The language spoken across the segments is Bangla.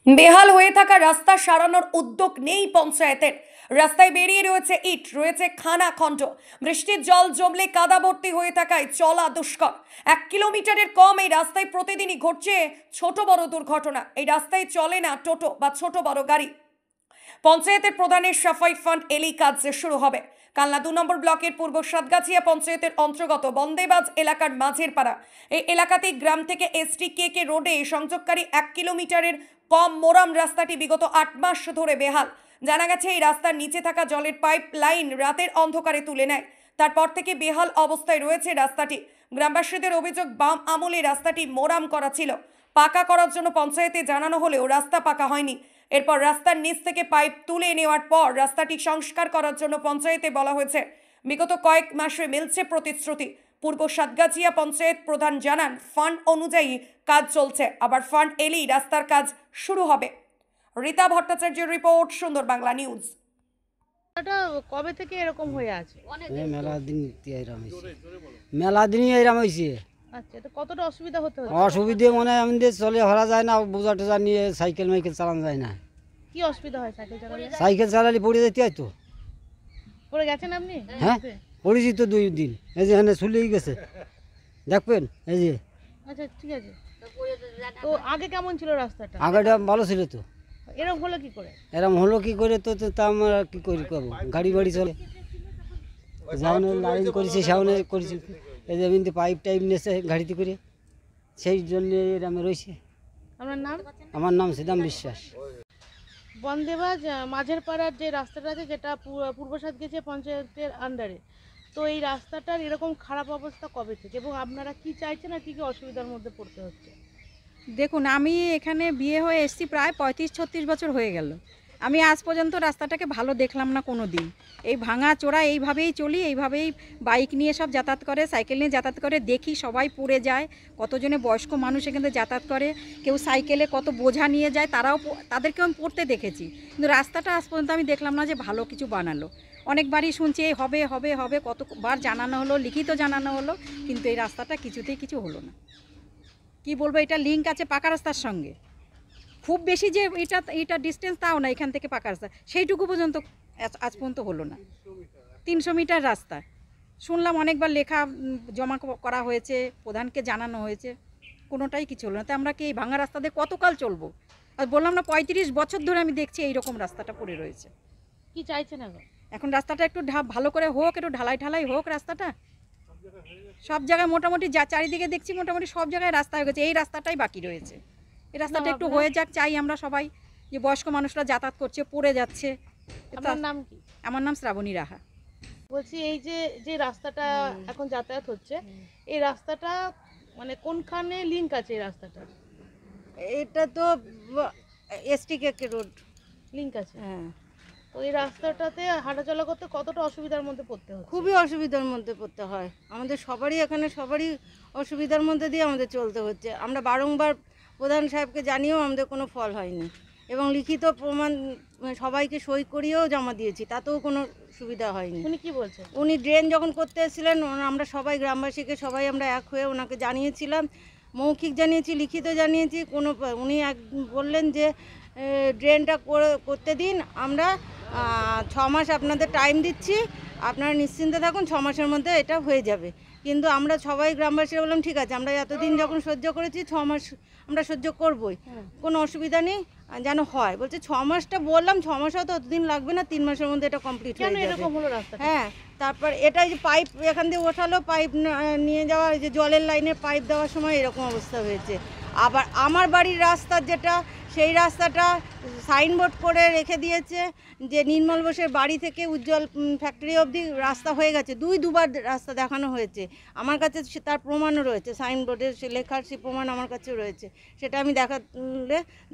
বেহাল হয়ে থাকা রাস্তা সারানোর উদ্যোগ নেই পঞ্চায়েতের। রাস্তায় বেরিয়ে রয়েছে ইট, রয়েছে খানাখন্ড। বৃষ্টির জল জমলে কাদা ভর্তি হয়ে থাকায় চলা দুষ্কর। 1 কিলোমিটারের কম এই রাস্তায় প্রতিদিনই ঘটছে ছোট বড় দুর্ঘটনা। এই রাস্তায় চলে না টোটো বা ছোট বড় গাড়ি। পঞ্চায়েতের প্রধানের সাফাই ফান্ড এলেই কাজ শুরু হবে। কালনা 2 নম্বর ব্লকের পূর্ব সাতগাছিয়া পঞ্চায়েতের অন্তর্গত বন্দেবাজ এলাকার মাঝের পাড়া এই এলাকাতেই গ্রাম থেকে STKK রোডে সংযোগকারী 1 কিলোমিটারের কম মোরাম রাস্তাটি বিগত 8 মাস ধরে বেহাল। জানা গেছে এই রাস্তার নিচে থাকা জলের পাইপ লাইন রাতের অন্ধকারে তুলে নেয়। তারপর থেকে বেহাল অবস্থায় রয়েছে রাস্তাটি। গ্রামবাসীদের অভিযোগ, বাম আমলে রাস্তাটি মোরাম করা ছিল। পাকা করার জন্য পঞ্চায়েতে জানানো হলেও রাস্তা পাকা হয়নি। এরপর রাস্তার নিচ থেকে পাইপ তুলে নেওয়ার পর রাস্তাটি সংস্কার করার জন্য পঞ্চায়েতে বলা হয়েছে। বিগত কয়েক মাসে মিলছে প্রতিশ্রুতি। পূর্ব সাতগাছিয়া পঞ্চায়েত প্রধান জানান, ফান্ড অনুযায়ী কাজ চলছে, আবার ফান্ড এলেই রাস্তার কাজ শুরু হবে। রীতা ভট্টাচার্যের রিপোর্ট, সুন্দর বাংলা নিউজ। এটা কবে থেকে এরকম হয়ে আছে? মেলা দিনই এরকম হয়েছে। আচ্ছা, তো কতটা অসুবিধা হতে হচ্ছে? অসুবিধে মানে আমাদের চলে হরা যায় না, বোঝা টোজা নিয়ে সাইকেল মাইকেল চালানো যায় না। কি অসুবিধা হয় সাইকেল চালালে? সাইকেল চালালে পড়ে যেতে হয় তো। পড়ে গেছেন আপনি? হ্যাঁ, পড়েছি তো 2 দিন। এই যে এখানে চলেই গেছে, দেখবেন এই যে। আচ্ছা, ঠিক আছে। তো আগে কেমন ছিল রাস্তাটা? আগেটা ভালো ছিল তো। এরকম হলো কি করে? এরকম হলো কি করে? তো তা আমরা কি করি, করবো? গাড়ি বাড়ি চলে, যেমন লাইন করেছি সেমন করেছি। এই যে এমনি পাইপ টাইপ নিয়েছে গাড়িতে করে, সেই জন্য এরকম রয়েছে। আপনার নাম? আমার নাম সিদাম বিশ্বাস। বন্দেবাজ মাঝের পাড়ার যে রাস্তাটা আছে, যেটা পূর্ব সাতগাছিয়া পঞ্চায়েতের আন্ডারে, তো এই রাস্তাটার এরকম খারাপ অবস্থা কবে থেকে, এবং আপনারা কি চাইছেন আর কি কি অসুবিধার মধ্যে পড়তে হচ্ছে? দেখুন, আমি এখানে বিয়ে হয়ে এসেছি প্রায় 35-36 বছর হয়ে গেল। আমি আজ পর্যন্ত রাস্তাটাকে ভালো দেখলাম না কোনো দিন। এই ভাঙা চোরা এইভাবেই চলি, এইভাবেই বাইক নিয়ে সব যাতায়াত করে, সাইকেল নিয়ে যাতায়াত করে। দেখি সবাই পড়ে যায়, কতজনে বয়স্ক মানুষ এখানে যাতায়াত করে, কেউ সাইকেলে কত বোঝা নিয়ে যায়, তাদেরকেও আমি পড়তে দেখেছি। কিন্তু রাস্তাটা আজ পর্যন্ত আমি দেখলাম না যে ভালো কিছু বানালো। অনেকবারই শুনছি এই হবে হবে হবে, কতবার জানানো হলো, লিখিত জানানো হলো, কিন্তু এই রাস্তাটা কিছুতেই কিছু হলো না। কি বলবো, এটা লিঙ্ক আছে পাকা রাস্তার সঙ্গে, খুব বেশি যে এটা ডিস্টেন্স তাও না এখান থেকে পাকা রাস্তা, সেইটুকু পর্যন্ত আজ পর্যন্ত হলো না। 300 মিটার রাস্তা শুনলাম, অনেকবার লেখা জমা করা হয়েছে, প্রধানকে জানানো হয়েছে, কোনোটাই কিছু হলো না। তো আমরা কি এই ভাঙা রাস্তাতে কতকাল চলবো? আর বললাম না, 35 বছর ধরে আমি দেখছি এইরকম রাস্তাটা পড়ে রয়েছে। কি চাইছেন এখন? এখন রাস্তাটা একটু ভালো করে হোক, একটু ঢালাই হোক রাস্তাটা। সব জায়গায় মোটামুটি যা চারিদিকে দেখছি মোটামুটি সব জায়গায় রাস্তা হয়ে গেছে, এই রাস্তাটাই বাকি রয়েছে। এই রাস্তাটা একটু হয়ে যাক চাই আমরা সবাই, যে বয়স্ক মানুষরা যাতায়াত করছে, পড়ে যাচ্ছে। আপনার নাম কি? আমার নাম শ্রাবণী রাহা। বলছি, এই যে রাস্তাটা এখন যাতায়াত হচ্ছে, এই রাস্তাটা মানে কোনখানে লিংক আছে এই রাস্তাটা? এটা তো STKK রোড লিংক আছে। হ্যাঁ। তো এই রাস্তাটাতে হাঁটাচলা করতে কতটা অসুবিধার মধ্যে পড়তে হচ্ছে? খুবই অসুবিধার মধ্যে পড়তে হয় আমাদের সবারই, এখানে সবারই অসুবিধার মধ্যে দিয়ে আমাদের চলতে হচ্ছে। আমরা বারংবার প্রধান সাহেবকে জানিয়েও আমাদের কোনো ফল হয়নি, এবং লিখিত প্রমাণ সবাইকে সই করিয়েও জমা দিয়েছি, তাতেও কোনো সুবিধা হয়নি। উনি কি বলছেন? উনি ড্রেন যখন করতে এসেছিলেন, আমরা সবাই গ্রামবাসীকে সবাই আমরা এক হয়ে ওনাকে জানিয়েছিলাম, মৌখিক জানিয়েছি, লিখিত জানিয়েছি। উনি বললেন যে ড্রেনটা করতে দিন, আমরা 6 মাস আপনাদের টাইম দিচ্ছি, আপনারা নিশ্চিন্তে থাকুন, 6 মাসের মধ্যে এটা হয়ে যাবে। কিন্তু আমরা সবাই গ্রামবাসীরা বললাম ঠিক আছে, আমরা এতদিন যখন সহ্য করেছি 6 মাস আমরা সহ্য করবই, কোনো অসুবিধা নেই, যেন হয়। বলছে 6 মাসটা বললাম, 6 মাসও তো অতদিন লাগবে না, 3 মাসের মধ্যে এটা কমপ্লিট হয়ে যাবে। এরকম হলো রাস্তা? হ্যাঁ, তারপর এটাই যে পাইপ এখান দিয়ে ওঠালো, পাইপ নিয়ে যাওয়া, যে জলের লাইনের পাইপ দেওয়ার সময় এরকম অবস্থা হয়েছে। আবার আমার বাড়ির রাস্তা যেটা, সেই রাস্তাটা সাইনবোর্ড করে রেখে দিয়েছে যে নির্মল বোসের বাড়ি থেকে উজ্জ্বল ফ্যাক্টরি অবধি রাস্তা হয়ে গেছে। দুবার রাস্তা দেখানো হয়েছে, আমার কাছে তার প্রমাণও রয়েছে, সাইনবোর্ডের সে লেখার সে প্রমাণ আমার কাছে রয়েছে, সেটা আমি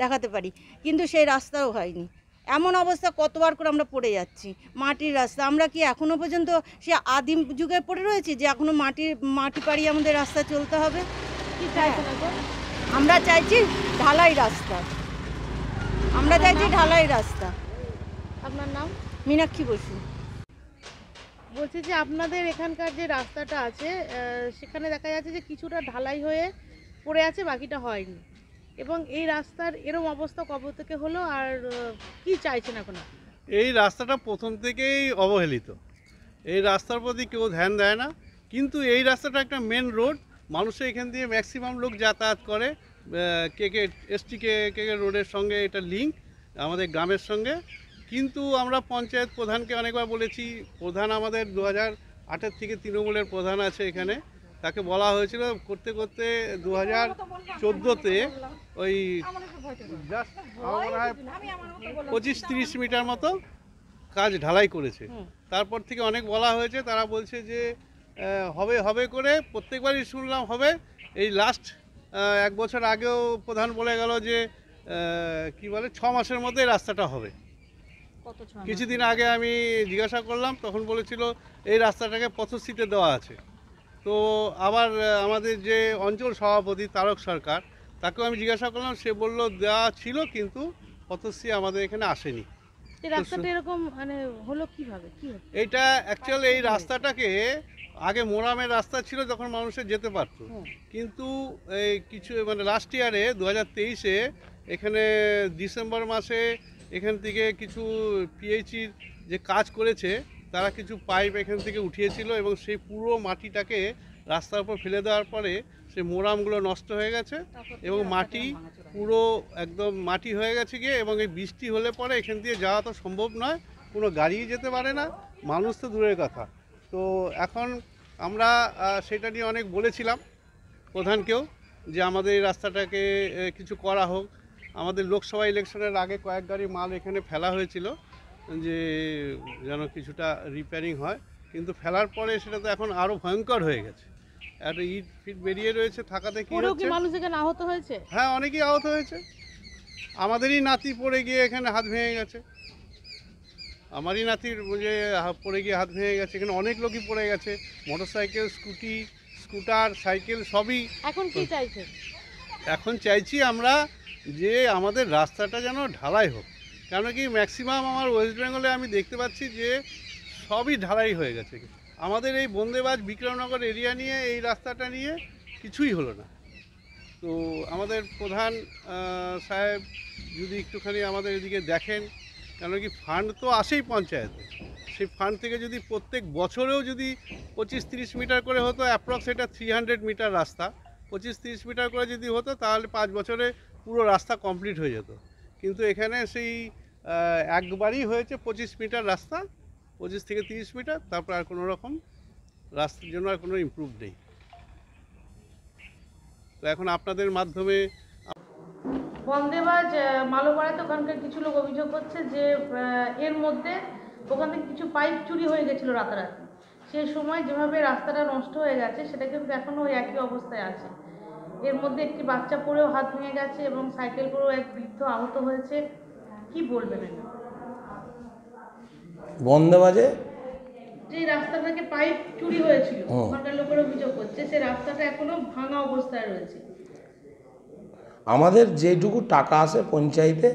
দেখাতে পারি। কিন্তু সেই রাস্তাও হয়নি। এমন অবস্থা কতবার করে আমরা পড়ে যাচ্ছি, মাটির রাস্তা। আমরা কি এখনও পর্যন্ত সে আদিম যুগে পড়ে রয়েছি যে এখনও মাটি পাড়ি আমাদের রাস্তা চলতে হবে? কি চাইছেন এখন? আমরা চাইছি ঢালাই রাস্তা, আমরা চাইছি ঢালাই রাস্তা। আপনার নাম? মীনাক্ষী বসু। বলছি যে আপনাদের এখানকার যে রাস্তাটা আছে, সেখানে দেখা যাচ্ছে যে কিছুটা ঢালাই হয়ে পড়ে আছে, বাকিটা হয়নি। এবং এই রাস্তার এরকম অবস্থা কবে থেকে হলো, আর কি চাইছেন এখন? এই রাস্তাটা প্রথম থেকেই অবহেলিত। এই রাস্তার প্রতি কেউ ধ্যান দেয় না, কিন্তু এই রাস্তাটা একটা মেন রোড, মানুষের এখান দিয়ে ম্যাক্সিমাম লোক যাতায়াত করে। কে রোডের সঙ্গে এটা লিঙ্ক আমাদের গ্রামের সঙ্গে। কিন্তু আমরা পঞ্চায়েত প্রধানকে অনেকবার বলেছি, প্রধান আমাদের 2008 থেকে তৃণমূলের প্রধান আছে এখানে, তাকে বলা হয়েছিল, করতে করতে 2014-তে ওই জাস্ট মনে হয় 25-30 মিটার মতো কাজ ঢালাই করেছে। তারপর থেকে অনেক বলা হয়েছে, তারা বলছে যে হবে হবে করে প্রত্যেকবারই শুনলাম হবে। এই লাস্ট 1 বছর আগেও প্রধান বলে গেল যে কি বলে 6 মাসের মধ্যে রাস্তাটা হবে। কিছুদিন আগে আমি জিজ্ঞাসা করলাম, তখন বলেছিল এই রাস্তাটাকে পথশ্রীতে দেওয়া আছে। তো আবার আমাদের যে অঞ্চল সভাপতি তারক সরকার, তাকেও আমি জিজ্ঞাসা করলাম, সে বলল দেওয়া ছিল কিন্তু পথশ্রী আমাদের এখানে আসেনি। এই রাস্তাটা এরকম মানে হলো কিভাবে? এইটা অ্যাকচুয়ালি এই রাস্তাটাকে আগে মোরামের রাস্তা ছিল, যখন মানুষের যেতে পারত, কিন্তু এই কিছু মানে লাস্ট ইয়ারে 2023-এ এখানে ডিসেম্বর মাসে এখান থেকে কিছু পিএইচির যে কাজ করেছে, তারা কিছু পাইপ এখান থেকে উঠিয়েছিল এবং সেই পুরো মাটিটাকে রাস্তার উপর ফেলে দেওয়ার পরে সেই মোরামগুলো নষ্ট হয়ে গেছে এবং মাটি পুরো একদম মাটি হয়ে গেছে গিয়ে। এবং এই বৃষ্টি হলে পরে এখান দিয়ে যাওয়া তো সম্ভব নয়, কোনো গাড়ি যেতে পারে না, মানুষ তো দূরের কথা। তো এখন আমরা সেটা নিয়ে অনেক বলেছিলাম প্রধানকেও, যে আমাদের এই রাস্তাটাকে কিছু করা হোক। আমাদের লোকসভা ইলেকশনের আগে কয়েক গাড়ি মাল এখানে ফেলা হয়েছিল যে যেন কিছুটা রিপেয়ারিং হয়, কিন্তু ফেলার পরে সেটা তো এখন আরও ভয়ঙ্কর হয়ে গেছে। একটা ইট ফিট বেরিয়ে রয়েছে, থাকাতে কি হচ্ছে, মানুষ এখানে আহত হয়েছে। হ্যাঁ, অনেকেই আহত হয়েছে। আমাদেরই নাতি পড়ে গিয়ে এখানে হাত ভেঙে গেছে, আমারই নাতির যে পড়ে গিয়ে হাত ভেঙে গেছে। এখানে অনেক লোকই পড়ে গেছে, মোটরসাইকেল, স্কুটার, সাইকেল সবই। এখন কি চাইছেন? এখন চাইছি আমরা যে আমাদের রাস্তাটা যেন ঢালাই হোক, কেন কি ম্যাক্সিমাম আমার ওয়েস্ট বেঙ্গলে আমি দেখতে পাচ্ছি যে সবই ঢালাই হয়ে গেছে। আমাদের এই বন্দেবাজ বিক্রমনগর এরিয়া নিয়ে এই রাস্তাটা নিয়ে কিছুই হলো না। তো আমাদের প্রধান সাহেব যদি একটুখানি আমাদের এদিকে দেখেন, কেন কি ফান্ড তো আসেই পঞ্চায়েতে, সেই ফান্ড থেকে যদি প্রত্যেক বছরেও যদি 25-30 মিটার করে হতো, অ্যাপ্রক্স এটা 300 মিটার রাস্তা, 25-30 মিটার করে যদি হতো তাহলে 5 বছরে পুরো রাস্তা কমপ্লিট হয়ে যেত। কিন্তু এখানে সেই একবারই হয়েছে 25 মিটার রাস্তা, 25 থেকে 30 মিটার, তারপর আর কোনো রকম রাস্তার জন্য আর কোনো ইমপ্রুভ নেই। তো এখন আপনাদের মাধ্যমে বন্দেবাজ মালোপাড়াতে ওখানকার কিছু লোক অভিযোগ করছে যে এর মধ্যে ওখান থেকে কিছু পাইপ চুরি হয়ে গেছিলো রাতারাতি। সেই সময় যেভাবে রাস্তাটা নষ্ট হয়ে গেছে সেটা কিন্তু এখনও ওই একই অবস্থায় আছে। এর মধ্যে একটি বাচ্চা পড়েও হাত ভেঙে গেছে এবং সাইকেল করেও এক বৃদ্ধ আহত হয়েছে। কি বলবেন এটা? বন্দেবাজে যে রাস্তাটাকে পাইপ চুরি হয়েছিল, ওখানকার লোকের অভিযোগ করছে সেই রাস্তাটা এখনো ভাঙা অবস্থায় রয়েছে। আমাদের যেটুকু টাকা আসে পঞ্চায়েতে,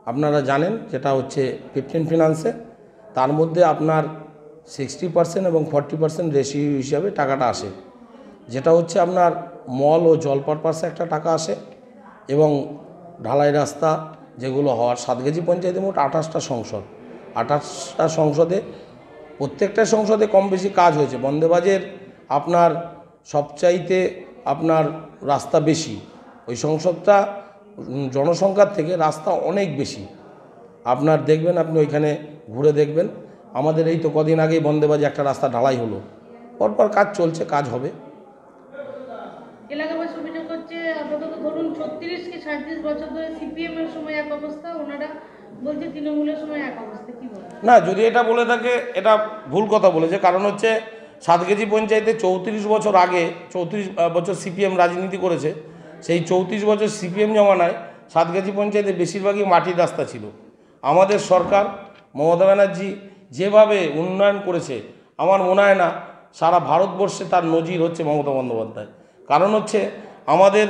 আপনারা জানেন যেটা হচ্ছে 15 ফিনান্সে, তার মধ্যে আপনার 60% এবং 40% রেশিও হিসাবে টাকাটা আসে। যেটা হচ্ছে আপনার মল ও জল পারপাসে একটা টাকা আসে এবং ঢালাই রাস্তা যেগুলো হওয়ার, সাতগাছি পঞ্চায়েতে মোট 28টা সংসদ, 28টা সংসদে প্রত্যেকটা সংসদে কম বেশি কাজ হয়েছে। বন্দেবাজের আপনার সবচাইতে আপনার রাস্তা বেশি, ওই সংসদটা জনসংখ্যার থেকে রাস্তা অনেক বেশি। আপনার দেখবেন, আপনি ওইখানে ঘুরে দেখবেন, আমাদের এই তো কদিন আগেই বন্দেবাজে একটা রাস্তা ঢালাই হলো, পরপর কাজ চলছে, কাজ হবে। এলাকাবাসী অভিযোগ করছে আপাতত ধরুন 36 কি 37 বছর ধরে সিপিএম এর সময় এক অবস্থা, ওনারা বলছে তৃণমূলের সময় এক অবস্থা। কি বলবো? না, যদি এটা বলে থাকে এটা ভুল কথা বলেছে। কারণ হচ্ছে সাতগাছি পঞ্চায়েতে 34 বছর আগে, 34 বছর সিপিএম রাজনীতি করেছে। সেই 34 বছর সিপিএম জমানায় সাতগাছি পঞ্চায়েতে বেশিরভাগই মাটির রাস্তা ছিল। আমাদের সরকার মমতা ব্যানার্জি যেভাবে উন্নয়ন করেছে, আমার মনে হয় না সারা ভারতবর্ষে তার নজির হচ্ছে মমতা বন্দ্যোপাধ্যায়। কারণ হচ্ছে আমাদের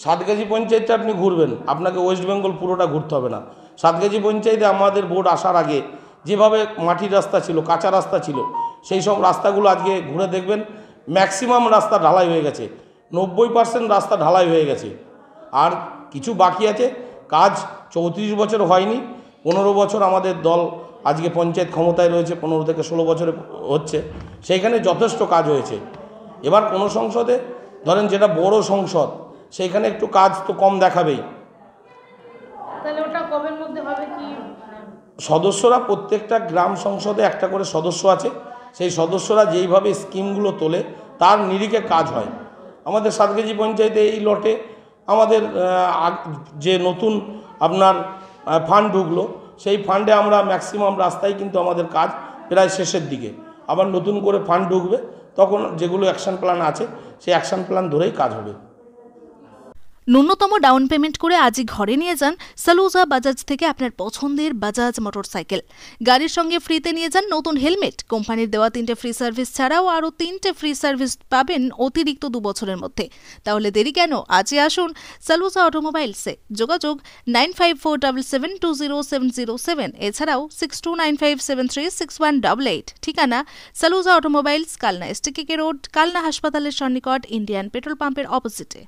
সাতগাছি পঞ্চায়েতে আপনি ঘুরবেন, আপনাকে ওয়েস্ট বেঙ্গল পুরোটা ঘুরতে হবে না। সাতগাছি পঞ্চায়েতে আমাদের ভোট আসার আগে যেভাবে মাটির রাস্তা ছিল, কাঁচা রাস্তা ছিল, সেই সব রাস্তাগুলো আজকে ঘুরে দেখবেন ম্যাক্সিমাম রাস্তা ঢালাই হয়ে গেছে, 90% রাস্তা ঢালাই হয়ে গেছে। আর কিছু বাকি আছে। কাজ 34 বছর হয়নি, 15 বছর আমাদের দল আজকে পঞ্চায়েত ক্ষমতায় রয়েছে, 15 থেকে 16 বছরে হচ্ছে, সেইখানে যথেষ্ট কাজ হয়েছে। এবার কোনো সংসদে ধরেন যেটা বড় সংসদ, সেইখানে একটু কাজ তো কম দেখাবেই। তাহলে ওটা কবের মধ্যে হবে কি? সদস্যরা প্রত্যেকটা গ্রাম সংসদে একটা করে সদস্য আছে, সেই সদস্যরা যেইভাবে স্কিমগুলো তোলে তার নিরিখে কাজ হয়। আমাদের সাতকেজি পঞ্চায়েতে এই লটে আমাদের যে নতুন আপনার ফান্ড ঢুকলো, সেই ফান্ডে আমরা ম্যাক্সিমাম রাস্তায় কিন্তু আমাদের কাজ প্রায় শেষের দিকে। আবার নতুন করে ফান্ড ঢুকবে, তখন যেগুলো অ্যাকশন প্ল্যান আছে সেই অ্যাকশন প্ল্যান ধরেই কাজ হবে। ন্যূনতম ডাউন পেমেন্ট করে আজই ঘরে নিয়ে যান সালুজা বাজাজ থেকে আপনার পছন্দের বাজাজ মোটরসাইকেল। গাড়ির সঙ্গে ফ্রিতে নিয়ে যান নতুন হেলমেট। কোম্পানির দেওয়া 3টে ফ্রি সার্ভিস ছাড়াও আরও 3টে ফ্রি সার্ভিস পাবেন অতিরিক্ত 2 বছরের মধ্যে। তাহলে দেরি কেন, আজই আসুন সালুজা অটোমোবাইলসে। যোগাযোগ 9547720707, এছাড়াও 6295736188। ঠিকানা Saluja automobiles, Kalna STKK road, Kalna হাসপাতালের সন্নিকট, ইন্ডিয়ান পেট্রোল পাম্পের অপোজিটে।